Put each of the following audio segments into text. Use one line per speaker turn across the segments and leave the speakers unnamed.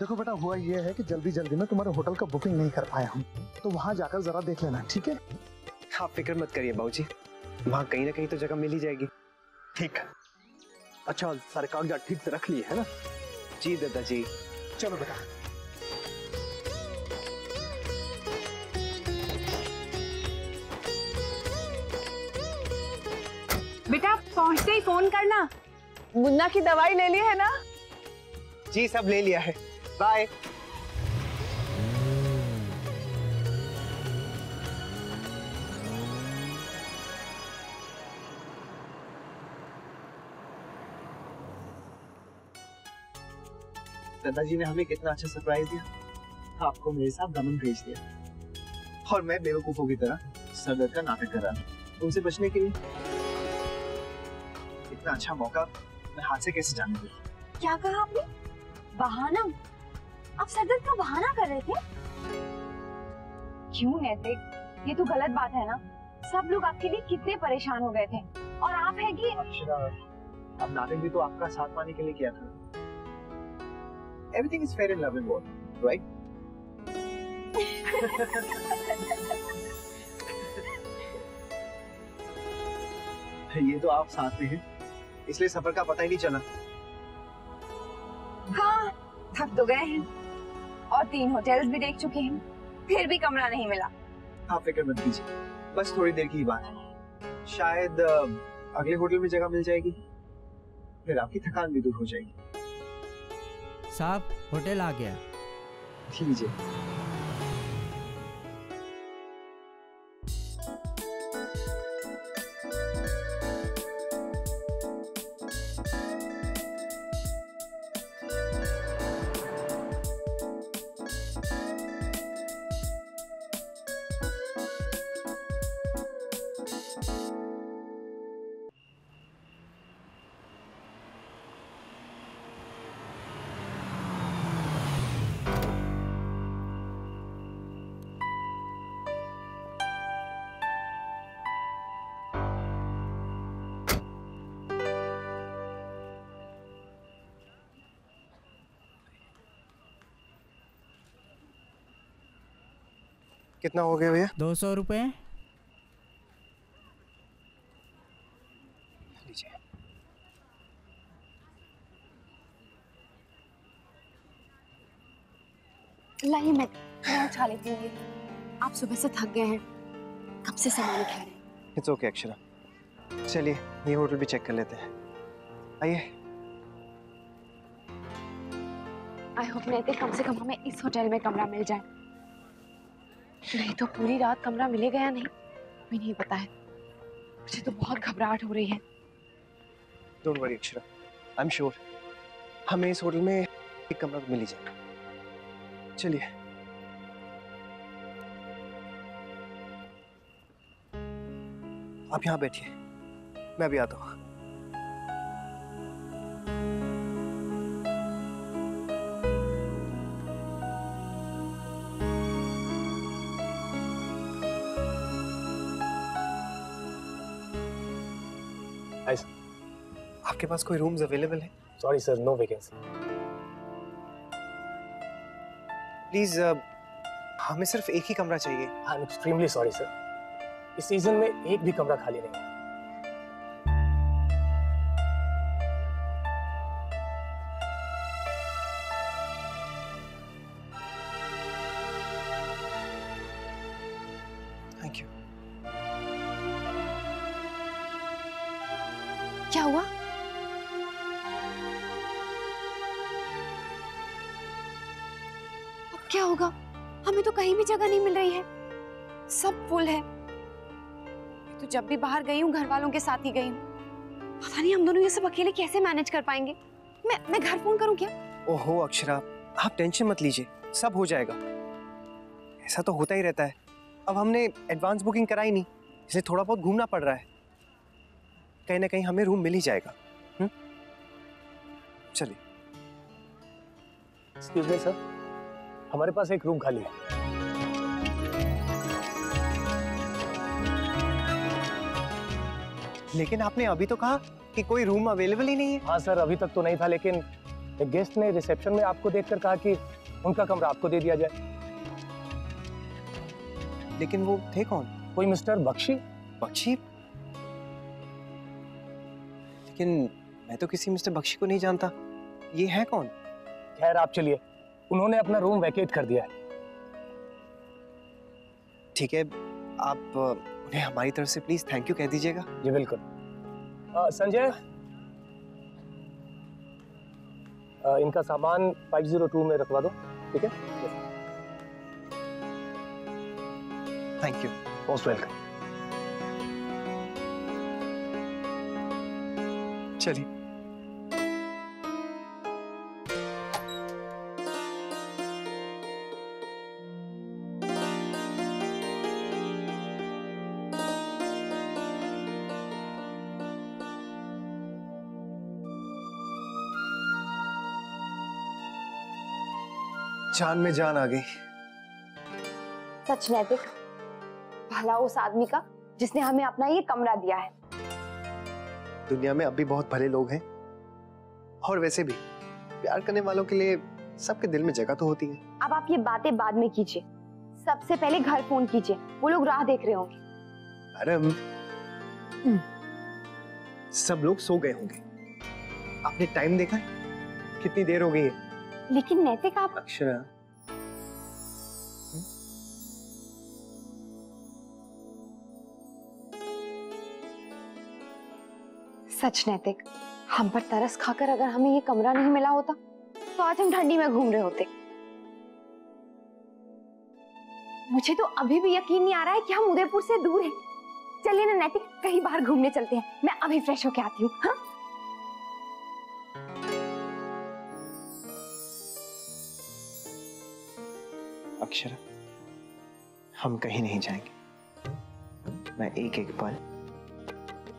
देखो बेटा, हुआ ये है कि जल्दी जल्दी में तुम्हारे होटल का बुकिंग नहीं कर पाया हूँ, तो वहाँ जाकर जरा देख लेना, ठीक है?
आप फिक्र मत करिए बाबूजी, वहाँ कहीं ना कहीं तो जगह मिल ही जाएगी।
ठीक है। अच्छा, सारे कागजात ठीक से रख लिए है ना?
जी दादाजी।
चलो बेटा।
बेटा पहुंचते ही फोन करना। मुन्ना की दवाई ले ली है ना?
जी सब ले लिया है, बाय। दादाजी ने हमें कितना अच्छा सरप्राइज दिया। आपको मेरे साथ दमन भेज दिया और मैं बेवकूफों की तरह सरदर्द का नाटक कर रहा था। उनसे बचने के लिए इतना अच्छा मौका मैं हाथ से कैसे जाने दूं?
क्या कहा आपने? बहाना? आप सरदर्द का बहाना कर रहे थे? क्यों नैतिक, ये तो गलत बात है ना। सब लोग आपके लिए कितने परेशान हो गए थे और आप है कि
अब नाटक भी तो आपका साथ पाने के लिए किया था। Everything is fair in love and war, right? ये तो आप साथ में हैं, इसलिए सफर का पता ही नहीं चला।
हाँ, थक तो गए हैं और 3 होटल्स भी देख चुके हैं, फिर भी कमरा नहीं मिला।
आप फिक्र मत कीजिए, बस थोड़ी देर की ही बात है। शायद अगले होटल में जगह मिल जाएगी, फिर आपकी थकान भी दूर हो जाएगी।
साहब होटल आ गया।
लीजिए। कितना हो गया भैया?
200 रुपये।
लीजिए।
लाइए मैं उठा लेती हूँ। आप सुबह से थक गए हैं, कब से सामान उठा रहे हैं।
इट्स ओके अक्षरा, चलिए ये होटल भी चेक कर लेते हैं। आइए।
आई होप नैतिक कम से कम हमें इस होटल में कमरा मिल जाए, नहीं तो पूरी रात कमरा मिलेगा या नहीं भी नहीं पता है। मुझे तो बहुत घबराहट हो रही है।
Don't worry Akshara, I am sure हमें इस होटल में एक कमरा तो मिल ही जाएगा। चलिए। आप यहाँ बैठिए, मैं भी आता हूँ। आपके पास कोई रूम्स अवेलेबल है?
Sorry sir, no vacancy.
Please हमें सिर्फ एक ही कमरा चाहिए।
I am extremely sorry sir, इस सीजन में एक भी कमरा खाली नहीं है।
Thank you.
क्या हुआ? अब क्या होगा? हमें तो कहीं भी जगह नहीं मिल रही है, सब फुल है। तो जब भी बाहर गई हूँ घर वालों के साथ ही गई हूँ। पता नहीं हम दोनों ये सब अकेले कैसे मैनेज कर पाएंगे। मैं घर फोन करूँ क्या?
ओहो अक्षरा, आप टेंशन मत लीजिए, सब हो जाएगा। ऐसा तो होता ही रहता है। अब हमने एडवांस बुकिंग कराई नहीं, इसलिए थोड़ा बहुत घूमना पड़ रहा है। कहीं ना कहीं हमें रूम मिल ही जाएगा। चलिए।
एक्सक्यूज मी सर, हमारे पास एक रूम खाली है।
लेकिन आपने अभी तो कहा कि कोई रूम अवेलेबल ही नहीं है।
हाँ सर, अभी तक तो नहीं था, लेकिन एक गेस्ट ने रिसेप्शन में आपको देखकर कहा कि उनका कमरा आपको दे दिया जाए।
लेकिन वो थे कौन?
कोई मिस्टर बख्शी।
बख्शी? लेकिन मैं तो किसी मिस्टर बख्शी को नहीं जानता। ये है कौन?
खैर आप चलिए, उन्होंने अपना रूम वैकेट कर दिया है।
ठीक है, आप उन्हें हमारी तरफ से प्लीज थैंक यू कह दीजिएगा।
जी बिल्कुल। संजय, इनका सामान 502 में रखवा दो, ठीक है?
Thank you.
Most welcome.
चलिए। जान में जान आ गई।
सच नैतिक, भला उस आदमी का जिसने हमें अपना ये कमरा दिया है।
दुनिया में अब भी बहुत भले लोग हैं, और वैसे भी प्यार करने वालों के लिए सबके दिल में जगह तो होती है।
अब आप ये बातें बाद में कीजिए, सबसे पहले घर फोन कीजिए, वो लोग राह देख रहे होंगे।
अरे सब लोग सो गए होंगे। आपने टाइम देखा है? कितनी देर हो गई है?
लेकिन नैतिक आप
अक्षरा,
सच नैतिक, हम पर तरस खाकर अगर हमें ये कमरा नहीं मिला होता तो आज हम ठंडी में घूम रहे होते। मुझे तो अभी भी यकीन नहीं आ रहा है कि हम उदयपुर से दूर हैं। चलिए ना नैतिक, कहीं बाहर घूमने चलते हैं। मैं अभी फ्रेश होके आती हूँ। हाँ?
अक्षरा, हम कहीं नहीं जाएंगे। मैं एक एक पल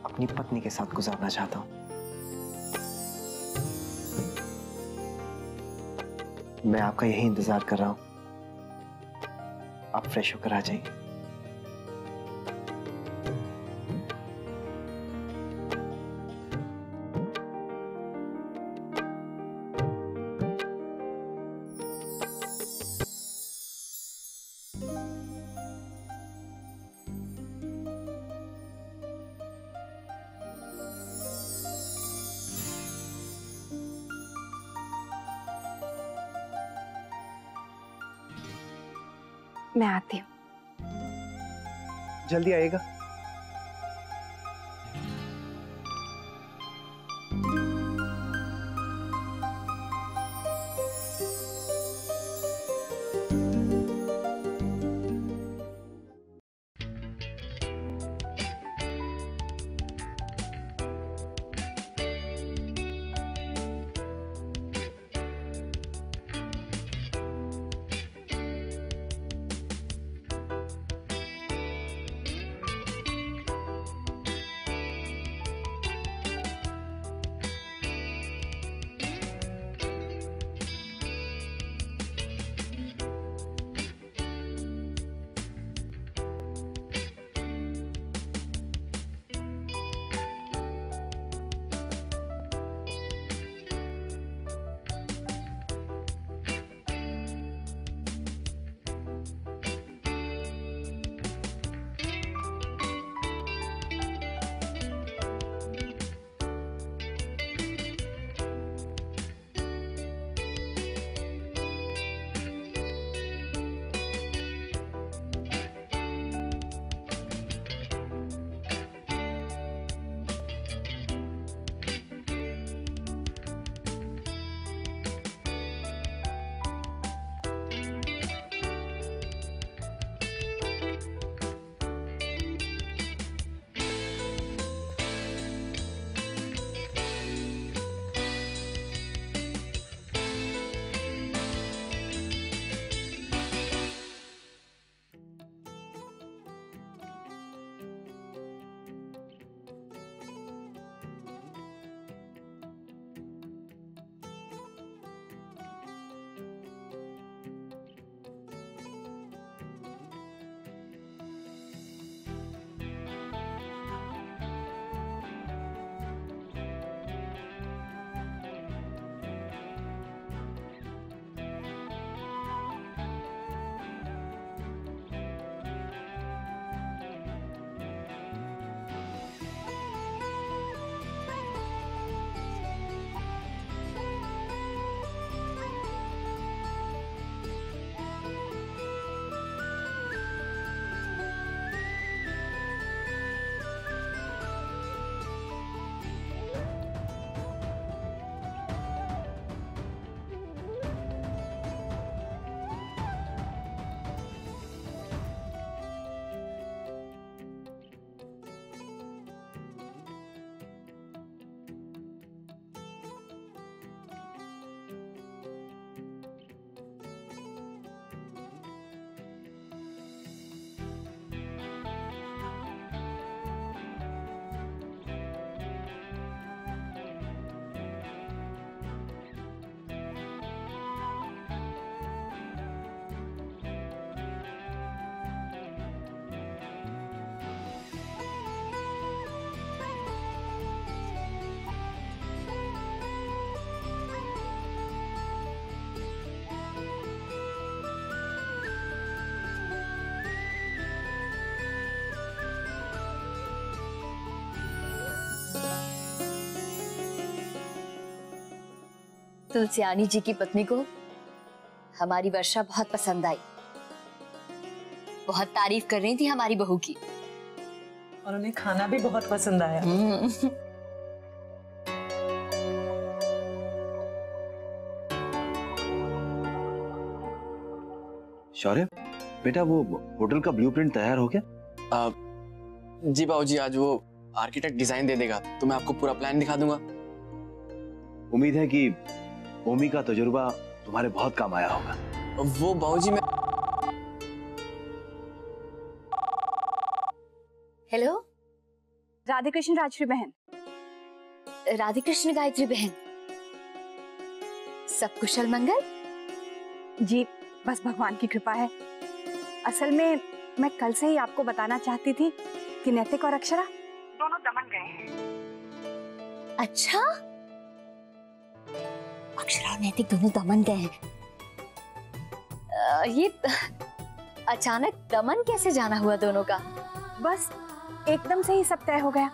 अपनी पत्नी के साथ गुजारना चाहता हूं। मैं आपका यही इंतजार कर रहा हूं। आप फ्रेश होकर आ जाइए।
मैं आती हूँ।
जल्दी आएगा।
तुलसियानी जी की पत्नी को हमारी वर्षा बहुत पसंद आई। बहुत तारीफ कर रही थी हमारी बहू की।
और उन्हें खाना भी बहुत पसंद आया।
शौर्य बेटा, वो होटल का ब्लूप्रिंट तैयार हो गया?
जी बाबूजी, आज वो आर्किटेक्ट डिजाइन दे देगा तो मैं आपको पूरा प्लान दिखा दूंगा।
उम्मीद है कि ओमी का तजुर्बा तुम्हारे बहुत काम आया होगा।
वो बाबूजी मैं
हेलो,
राधे कृष्ण राजश्री बहन।
राधे कृष्ण गायत्री बहन, सब कुशल मंगल?
जी बस भगवान की कृपा है। असल में मैं कल से ही आपको बताना चाहती थी कि नैतिक और अक्षरा दोनों दमन गए हैं।
अच्छा, अक्षरा और नैतिक दोनों दमन गए हैं। ये अचानक दमन कैसे जाना हुआ दोनों का?
बस एकदम से ही सब तय हो गया।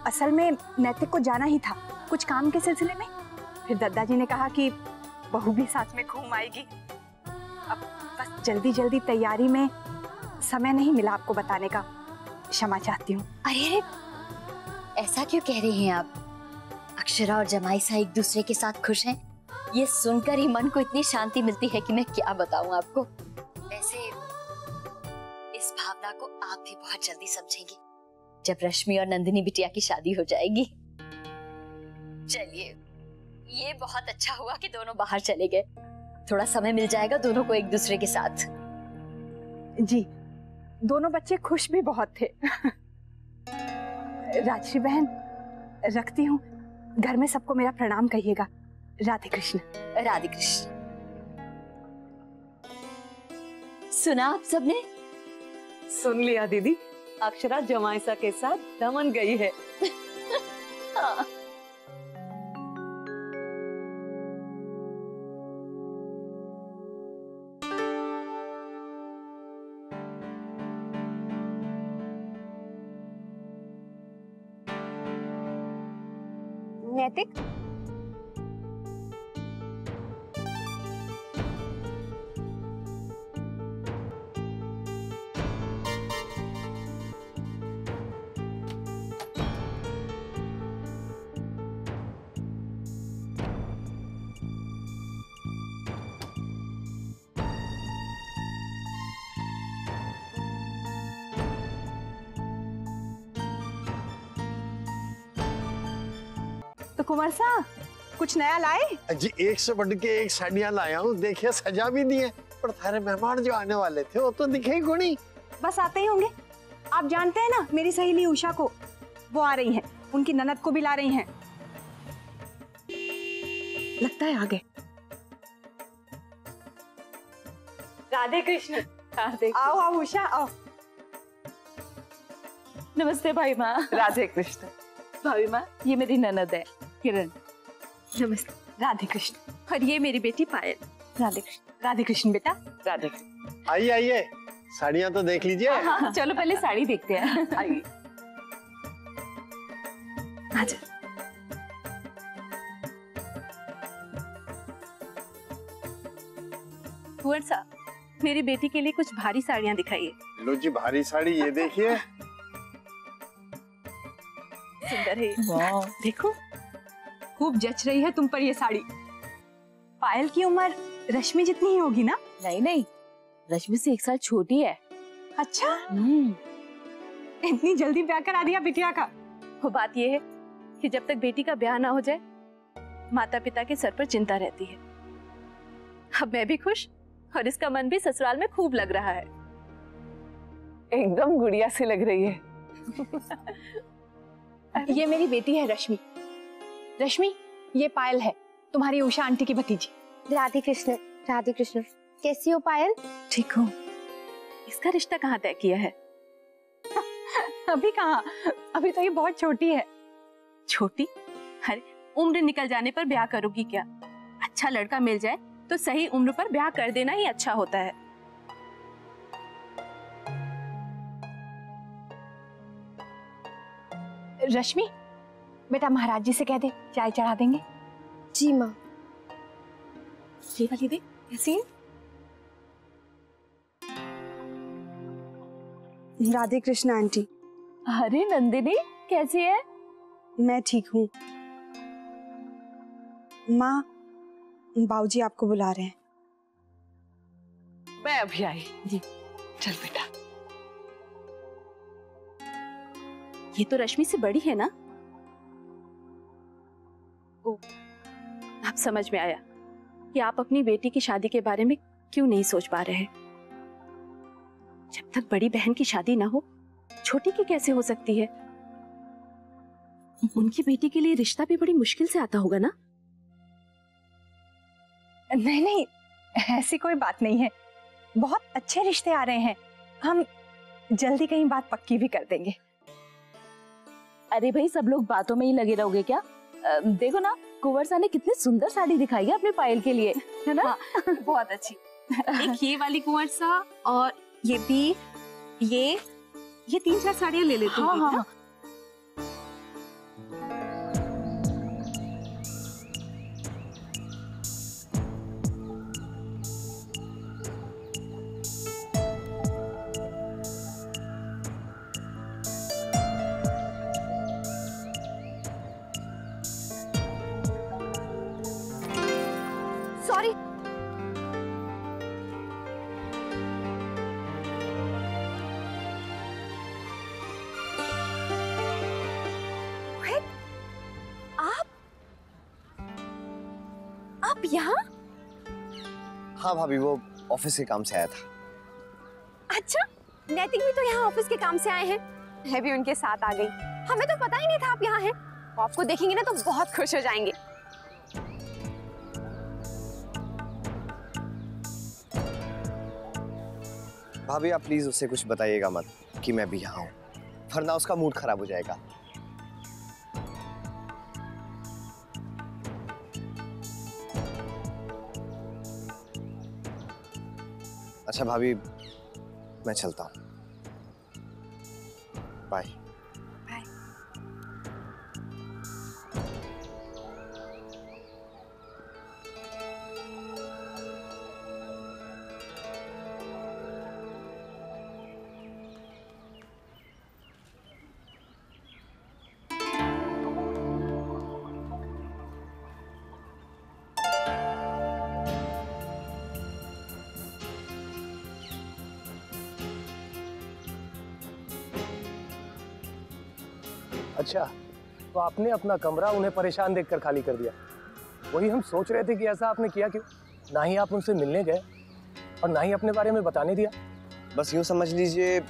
असल में नैतिक को जाना ही था कुछ काम के सिलसिले में। फिर दद्दा जी ने कहा कि बहू भी साथ में घूम आएगी। अब बस जल्दी जल्दी तैयारी में समय नहीं मिला आपको बताने का, क्षमा चाहती हूँ।
अरे अरे, ऐसा क्यों कह रही हैं आप? अक्षरा और जमाई सा एक दूसरे के साथ खुश हैं, ये सुनकर ही मन को इतनी शांति मिलती है कि मैं क्या बताऊं आपको। वैसे इस भावना को आप भी बहुत जल्दी समझेंगी जब रश्मि और नंदिनी बिटिया की शादी हो जाएगी। चलिए, ये बहुत अच्छा हुआ कि दोनों बाहर चले गए। थोड़ा समय मिल जाएगा दोनों को एक दूसरे के साथ।
जी, दोनों बच्चे खुश भी बहुत थे। राजश्री बहन, रखती हूँ। घर में सबको मेरा प्रणाम कहिएगा। राधे कृष्ण।
राधे कृष्ण। सुना आप सबने?
सुन लिया दीदी, अक्षरा जमाईसा के साथ दमन गई है।
हाँ।
नैतिक, तो कुमार साहब कुछ नया लाए?
जी, एक से बढ़ के एक साड़ियाँ लाया हूँ। देखिए, सजा भी दी है, पर थारे मेहमान जो आने वाले थे वो तो दिखे ही कोई नहीं।
बस आते ही होंगे। आप जानते हैं ना मेरी सहेली उषा को, वो आ रही हैं। उनकी ननद को भी ला रही हैं। लगता है आ गए।
राधे कृष्ण।
आओ आओ उषा, आओ।
नमस्ते भाई माँ। राधे कृष्ण। भाभी माँ, ये मेरी ननद है किरण।
नमस्ते। राधे कृष्ण। और ये मेरी बेटी पायल।
राधे कृष्ण।
राधे कृष्ण बेटा।
राधे कृष्ण।
आइए आइए, साड़ियाँ तो देख लीजिए।
हाँ, चलो पहले साड़ी देखते हैं। आइए।
आजा। कुंवर साहब, मेरी बेटी के लिए कुछ भारी साड़ियाँ दिखाइए।
लो जी, भारी साड़ी ये देखिए।
सुंदर है। वाह, देखो खूब जच रही है तुम पर ये साड़ी। पायल की उम्र रश्मि जितनी ही होगी ना?
नहीं नहीं, रश्मि से 1 साल छोटी है।
अच्छा, इतनी जल्दी ब्याह करा दिया बिटिया का। वो बात ये है कि जब तक बेटी का ब्याह ना हो जाए, माता पिता के सर पर चिंता रहती है। अब मैं भी खुश और इसका मन भी ससुराल में खूब लग रहा है।
एकदम गुड़िया सी लग रही है।
ये मेरी बेटी है रश्मि। रश्मि, ये पायल है, तुम्हारी उषा आंटी की भतीजी।
राधे कृष्ण। राधे कृष्ण। कैसी हो पायल?
ठीक हूँ। इसका रिश्ता कहाँ तय किया है? अभी कहाँ, अभी तो ये बहुत छोटी है। छोटी? अरे उम्र निकल जाने पर ब्याह करोगी क्या? अच्छा लड़का मिल जाए तो सही उम्र पर ब्याह कर देना ही अच्छा होता है। रश्मि, बेटा महाराज जी से कह दे, चाय चढ़ा देंगे।
जी माँ।
ये वाली देख कैसी है।
राधे कृष्ण आंटी।
अरे नंदिनी कैसी है?
मैं ठीक हूँ। माँ, बाबूजी आपको बुला रहे हैं।
मैं अभी आई जी। चल बेटा। ये तो रश्मि से बड़ी है ना? ओ, अब समझ में आया कि आप अपनी बेटी की शादी के बारे में क्यों नहीं सोच पा रहे हैं। जब तक बड़ी बहन की शादी ना हो, छोटी की कैसे हो सकती है? उनकी बेटी के लिए रिश्ता भी बड़ी मुश्किल से आता होगा ना?
नहीं नहीं, ऐसी कोई बात नहीं है। बहुत अच्छे रिश्ते आ रहे हैं। हम जल्दी कहीं बात पक्की भी कर देंगे।
अरे भाई, सब लोग बातों में ही लगे रहोगे क्या? देखो ना, कुंवर सा ने कितनी सुंदर साड़ी दिखाई है अपने पायल के लिए, है ना?
हाँ, बहुत अच्छी। एक ये वाली कुंवर सा, और ये भी, ये 3-4 साड़ियाँ ले लेती हूँ।
हाँ, हाँ।
सॉरी। आप यहाँ?
हाँ भाभी, वो ऑफिस के काम से आया था।
अच्छा, नैतिक भी तो यहाँ ऑफिस के काम से आए हैं। मैं भी उनके साथ आ गई। हमें तो पता ही नहीं था आप यहाँ हैं। वो आपको देखेंगे ना तो बहुत खुश हो जाएंगे।
भाभी आप प्लीज उससे कुछ बताइएगा मत कि मैं भी यहाँ हूँ, वरना उसका मूड खराब हो जाएगा। अच्छा भाभी, मैं चलता हूँ। बाय।
बाय।
अच्छा, तो आपने अपना कमरा उन्हें परेशान देखकर खाली कर दिया। वही हम सोच रहे थे कि ऐसा आपने किया क्यों? ना ही आप उनसे मिलने गए और ना ही अपने बारे में बताने दिया।
बस यूं समझ लीजिए,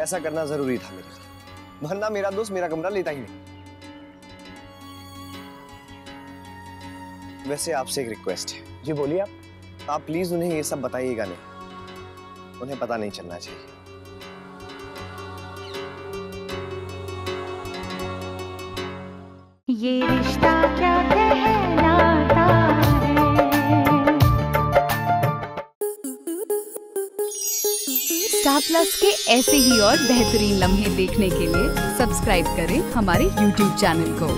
ऐसा करना जरूरी था मेरे लिए, वरना मेरा दोस्त मेरा कमरा लेता ही नहीं। वैसे आपसे एक रिक्वेस्ट है।
जी बोलिए।
आप प्लीज उन्हें ये सब बताइएगा नहीं, उन्हें पता नहीं चलना चाहिए।
ये रिश्ता क्या कहलाता है।
स्टार प्लस के ऐसे ही और बेहतरीन लम्हे देखने के लिए सब्सक्राइब करें हमारे YouTube चैनल को।